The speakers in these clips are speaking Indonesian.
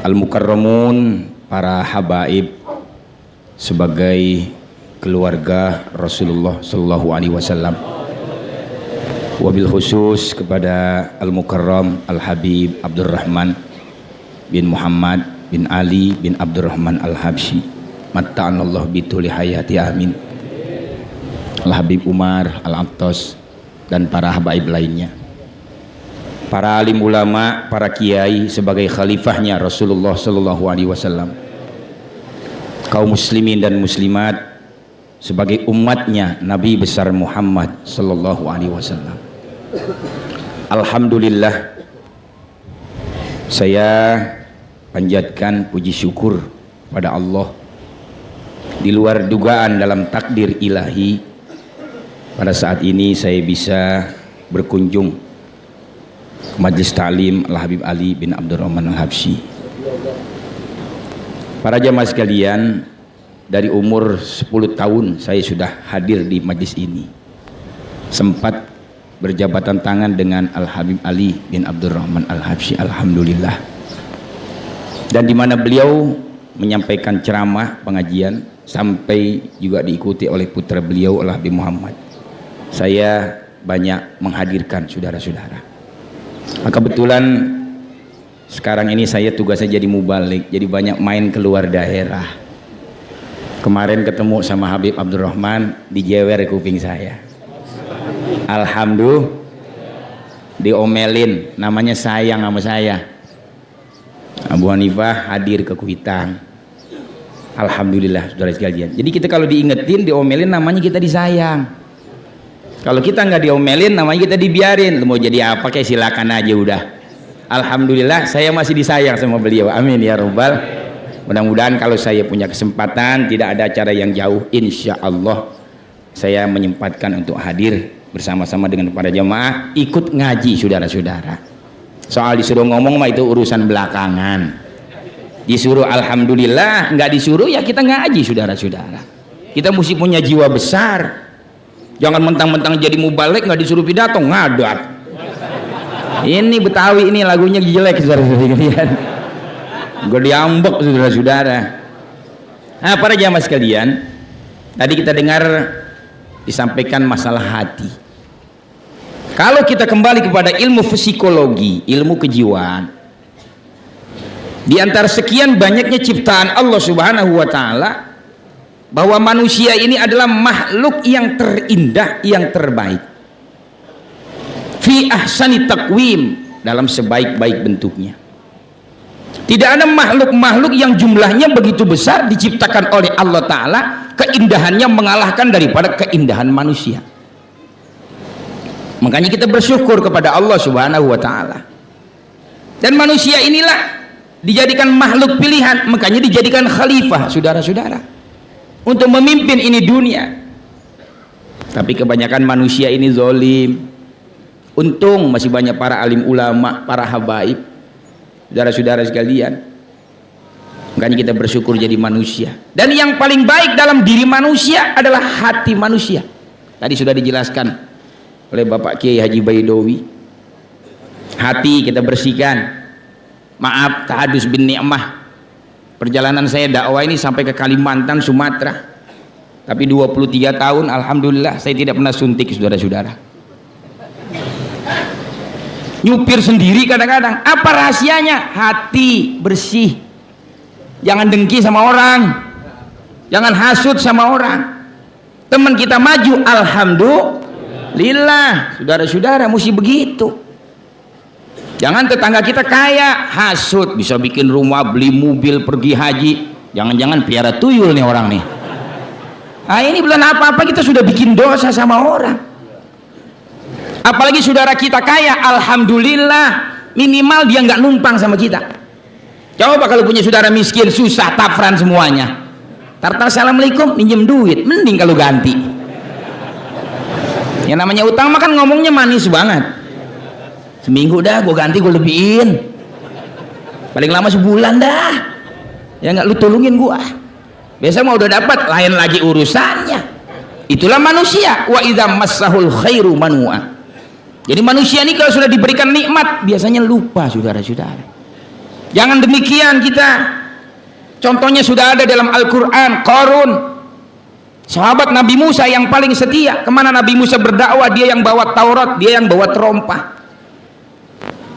Al-Mukarramun, para habaib sebagai keluarga Rasulullah Sallallahu Alaihi Wasallam, wabil khusus kepada Al-Mukarram Al-Habib Abdurrahman bin Muhammad bin Ali bin Abdurrahman Al-Habsyi, matta'anallah bituli hayati, amin. Al-Habib Umar Al-Attas dan para habaib lainnya, para alim ulama, para kiai sebagai khalifahnya Rasulullah Sallallahu Alaihi Wasallam, kaum muslimin dan muslimat sebagai umatnya Nabi besar Muhammad Sallallahu Alaihi Wasallam. Alhamdulillah, saya panjatkan puji syukur pada Allah. Di luar dugaan dalam takdir ilahi, pada saat ini saya bisa berkunjung ke Majelis Ta'lim Al-Habib Ali bin Abdurrahman Al-Habsyi. Para jamaah sekalian, dari umur 10 tahun saya sudah hadir di majlis ini, sempat berjabatan tangan dengan Al-Habib Ali bin Abdurrahman Al-Habsyi, alhamdulillah. Dan di mana beliau menyampaikan ceramah pengajian sampai juga diikuti oleh putra beliau Al-Habib Muhammad, saya banyak menghadirkan saudara-saudara. Maka kebetulan sekarang ini saya tugasnya jadi mubalik, jadi banyak main keluar daerah. Kemarin ketemu sama Habib Abdurrahman, dijewer kuping saya. Alhamdulillah, diomelin, namanya sayang sama saya. Abu Hanifah hadir ke Kuitang. Alhamdulillah saudara sekalian. Jadi kita kalau diingetin, diomelin, namanya kita disayang. Kalau kita nggak diomelin, namanya kita dibiarin. Mau jadi apa kayak silakan aja udah. Alhamdulillah saya masih disayang sama beliau, amin ya robbal. Mudah-mudahan kalau saya punya kesempatan, tidak ada acara yang jauh, insya Allah saya menyempatkan untuk hadir bersama-sama dengan para jamaah, ikut ngaji saudara-saudara. Soal disuruh ngomong mah itu urusan belakangan. Disuruh alhamdulillah, nggak disuruh ya kita ngaji saudara-saudara. Kita mesti punya jiwa besar. Jangan mentang-mentang jadi mubalik nggak disuruh pidato, ngadat. Ini Betawi ini lagunya jelek saudara-saudara. Gue diambek saudara-saudara. Nah, para jamaah sekalian, tadi kita dengar disampaikan masalah hati. Kalau kita kembali kepada ilmu psikologi, ilmu kejiwaan, di antara sekian banyaknya ciptaan Allah Subhanahu wa Ta'ala, bahwa manusia ini adalah makhluk yang terindah, yang terbaik, fi ahsani taqwim, dalam sebaik-baik bentuknya. Tidak ada makhluk-makhluk yang jumlahnya begitu besar diciptakan oleh Allah Ta'ala, keindahannya mengalahkan daripada keindahan manusia. Makanya kita bersyukur kepada Allah Subhanahu wa Ta'ala. Dan manusia inilah dijadikan makhluk pilihan, makanya dijadikan khalifah saudara-saudara, untuk memimpin ini dunia. Tapi kebanyakan manusia ini zolim. Untung masih banyak para alim ulama, para habaib, saudara-saudara sekalian. Makanya kita bersyukur jadi manusia. Dan yang paling baik dalam diri manusia adalah hati manusia. Tadi sudah dijelaskan oleh Bapak Kiai Haji Baidowi. Hati kita bersihkan. Maaf, tahadus bin ni'mah. Perjalanan saya dakwah ini sampai ke Kalimantan, Sumatera. Tapi 23 tahun alhamdulillah saya tidak pernah suntik saudara-saudara. Nyupir sendiri kadang-kadang. Apa rahasianya? Hati bersih. Jangan dengki sama orang, jangan hasut sama orang. Teman kita maju, alhamdulillah. Saudara-saudara mesti begitu. Jangan tetangga kita kaya, hasut, bisa bikin rumah, beli mobil, pergi haji. Jangan-jangan piara tuyul nih orang nih. Ah, ini belum apa-apa kita sudah bikin dosa sama orang. Apalagi saudara kita kaya, alhamdulillah, minimal dia nggak numpang sama kita. Coba kalau punya saudara miskin, susah, tafran semuanya. Tartar assalamualaikum, minjem duit, mending kalau ganti. Yang namanya utang mah kan ngomongnya manis banget. Seminggu dah gue ganti, gue lebihin. Paling lama sebulan dah. Ya nggak, lu tolongin gua. Biasa mau udah dapat, lain lagi urusannya. Itulah manusia. Wa idza massahul khairu manua. Jadi manusia ini kalau sudah diberikan nikmat biasanya lupa saudara-saudara. Jangan demikian kita. Contohnya sudah ada dalam Al-Quran. Qarun, sahabat Nabi Musa yang paling setia. Kemana Nabi Musa berdakwah, dia yang bawa Taurat, dia yang bawa terompah.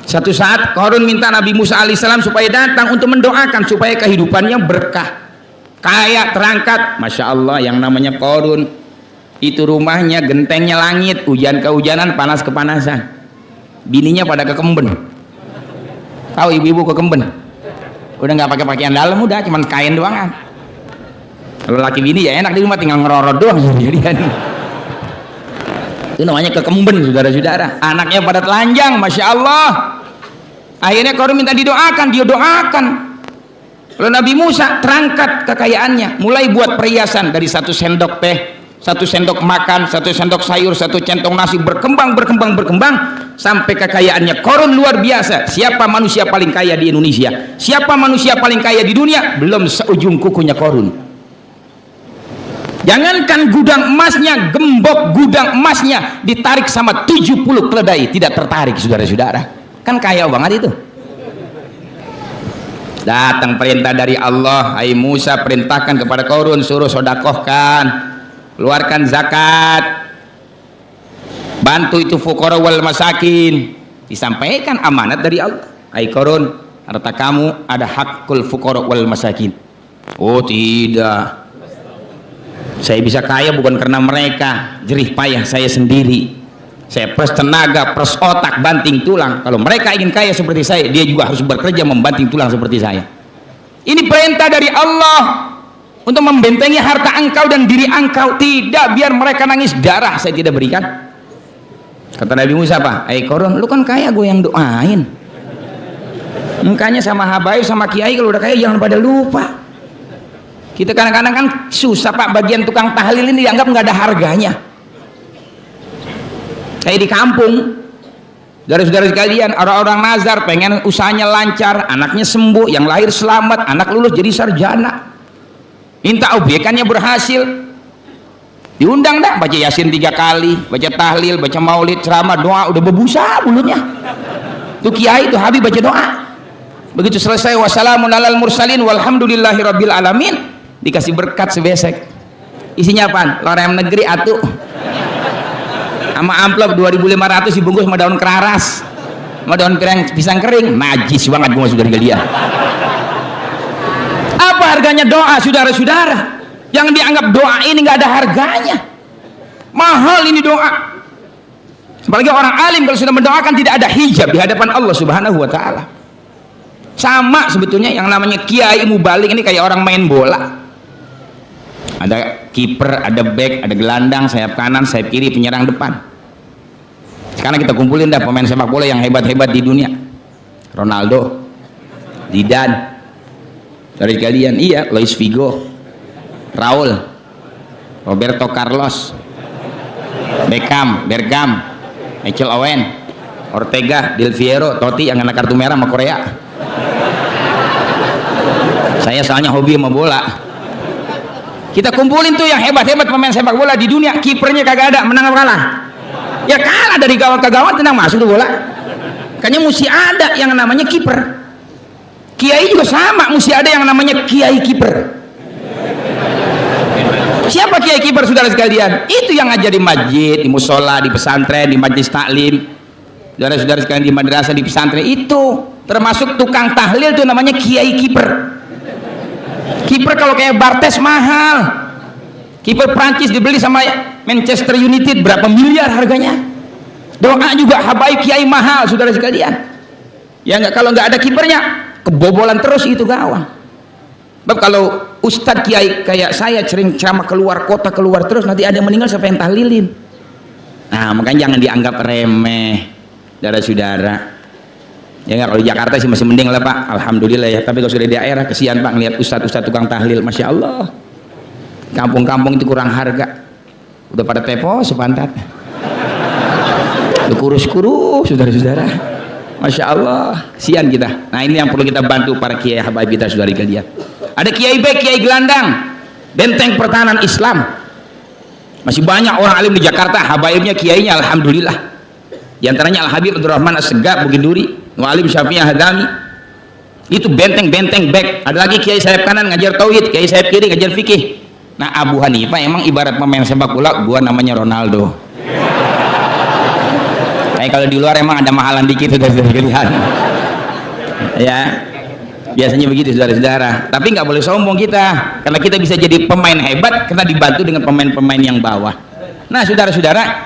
Satu saat Qarun minta Nabi Musa alaihissalam supaya datang untuk mendoakan supaya kehidupannya berkah, kaya, terangkat. Masya Allah, yang namanya Qarun itu rumahnya gentengnya langit, hujan kehujanan, panas kepanasan. Bininya pada kekemben. Tahu ibu-ibu kekemben? Udah nggak pakai pakaian dalam, udah cuman kain doang kan. Kalau laki bini ya enak di rumah, tinggal ngerorot doang sendirian. Itu namanya kekemben, saudara-saudara. Anaknya pada telanjang, masya Allah. Akhirnya Qarun minta didoakan, dia doakan. Lalu Nabi Musa terangkat kekayaannya, mulai buat perhiasan dari 1 sendok teh, 1 sendok makan, 1 sendok sayur, 1 centong nasi, berkembang sampai kekayaannya Qarun luar biasa. Siapa manusia paling kaya di Indonesia? Siapa manusia paling kaya di dunia? Belum seujung kukunya Qarun. Jangankan gudang emasnya, gembok gudang emasnya ditarik sama 70 keledai, tidak tertarik, saudara-saudara. Kan kaya banget itu. Datang perintah dari Allah, hai Musa, perintahkan kepada Qarun, suruh sodakohkan, keluarkan zakat, bantu itu fuqara wal masakin. Disampaikan amanat dari Allah, hai Qarun, harta kamu ada hakul fuqara wal masakin. Oh tidak, saya bisa kaya bukan karena mereka, jerih payah saya sendiri. Saya peres tenaga, peres otak, banting tulang. Kalau mereka ingin kaya seperti saya, dia juga harus bekerja membanting tulang seperti saya. Ini perintah dari Allah untuk membentengi harta engkau dan diri engkau. Tidak biar mereka nangis darah, saya tidak berikan. Kata Nabi Musa apa? Qarun, lu kan kaya, gue yang doain. Makanya sama habaib, sama kiai kalau udah kaya jangan pada lupa. Kita kadang-kadang kan susah pak, bagian tukang tahlil ini dianggap nggak ada harganya. Kayak di kampung, saudara-saudara sekalian, orang-orang nazar pengen usahanya lancar, anaknya sembuh, yang lahir selamat, anak lulus jadi sarjana, minta obyekannya berhasil, diundang dah, baca yasin 3 kali, baca tahlil, baca maulid, ceramah, doa, udah berbusa mulutnya. Itu kiai, itu habib baca doa. Begitu selesai, wassalamun alal mursalin walhamdulillahi rabbil alamin, dikasih berkat sebesek. Isinya apaan? Lorem negeri atuh, sama amplop 2.500 dibungkus sama daun keraras, sama daun pisang kering. Najis banget gue sudah dia. Apa harganya doa, saudara-saudara? Yang dianggap doa ini nggak ada harganya. Mahal ini doa. Apalagi orang alim kalau sudah mendoakan tidak ada hijab di hadapan Allah Subhanahu wa taala. Sama sebetulnya yang namanya kiai mubalik ini kayak orang main bola. Ada kiper, ada back, ada gelandang, sayap kanan, sayap kiri, penyerang depan. Sekarang kita kumpulin dah pemain sepak bola yang hebat-hebat di dunia. Ronaldo, Zidane, dari kalian, iya, Luis Figo, Raul, Roberto Carlos, Beckham, Bergam, Michael Owen, Ortega, Del Piero, Totti yang kena kartu merah sama Korea. Saya soalnya hobi sama bola. Kita kumpulin tuh yang hebat-hebat pemain sepak bola di dunia, kipernya kagak ada, menang apa kalah? Ya kalah dari gawang ke gawang, tenang masuk tuh bola. Makanya mesti ada yang namanya kiper. Kiai juga sama, mesti ada yang namanya kiai kiper. Siapa kiai kiper, saudara sekalian? Itu yang ngajar di masjid, di musola, di pesantren, di majelis taklim. Saudara-saudara sekalian di madrasah, di pesantren itu termasuk tukang tahlil tuh namanya kiai kiper. Kiper kalau kayak Bartes mahal. Kiper Prancis dibeli sama Manchester United berapa miliar harganya. Doa juga habaib kiai mahal, saudara sekalian. Ya enggak, kalau nggak ada kipernya kebobolan terus itu gawang. Sebab kalau ustadz kiai kayak saya sering ceramah keluar kota, keluar terus, nanti ada yang meninggal siapa yang tahlilin. Nah makanya jangan dianggap remeh, saudara-saudara. Ya nggak, kalau di Jakarta sih masih mending lah pak, alhamdulillah ya. Tapi kalau sudah di daerah kesian pak ngeliat ustadz tukang tahlil, masya Allah. Kampung-kampung itu kurang harga, udah pada tepo sepantat, udah kurus-kurus, saudara-saudara. Masya Allah, kesian kita. Nah ini yang perlu kita bantu para kiai habaib kita, saudari kalian. Ada kiai baik, kiai gelandang, benteng pertahanan Islam. Masih banyak orang alim di Jakarta, habaibnya kiainya alhamdulillah. Di antaranya Al Habib Abdurrahman As-Segaf Bukit Duri, Mu'alim Syafi'i Hadami. itu benteng back. Ada lagi kiai sayap kanan ngajar tauhid, kiai sayap kiri ngajar fikih. Nah Abu Hanifah emang ibarat pemain sepak bola, gua namanya Ronaldo. Kayak kalau di luar emang ada mahalan dikit udah kelihatan. Ya, biasanya begitu saudara-saudara. Tapi nggak boleh sombong kita, karena kita bisa jadi pemain hebat karena dibantu dengan pemain-pemain yang bawah. Nah saudara-saudara,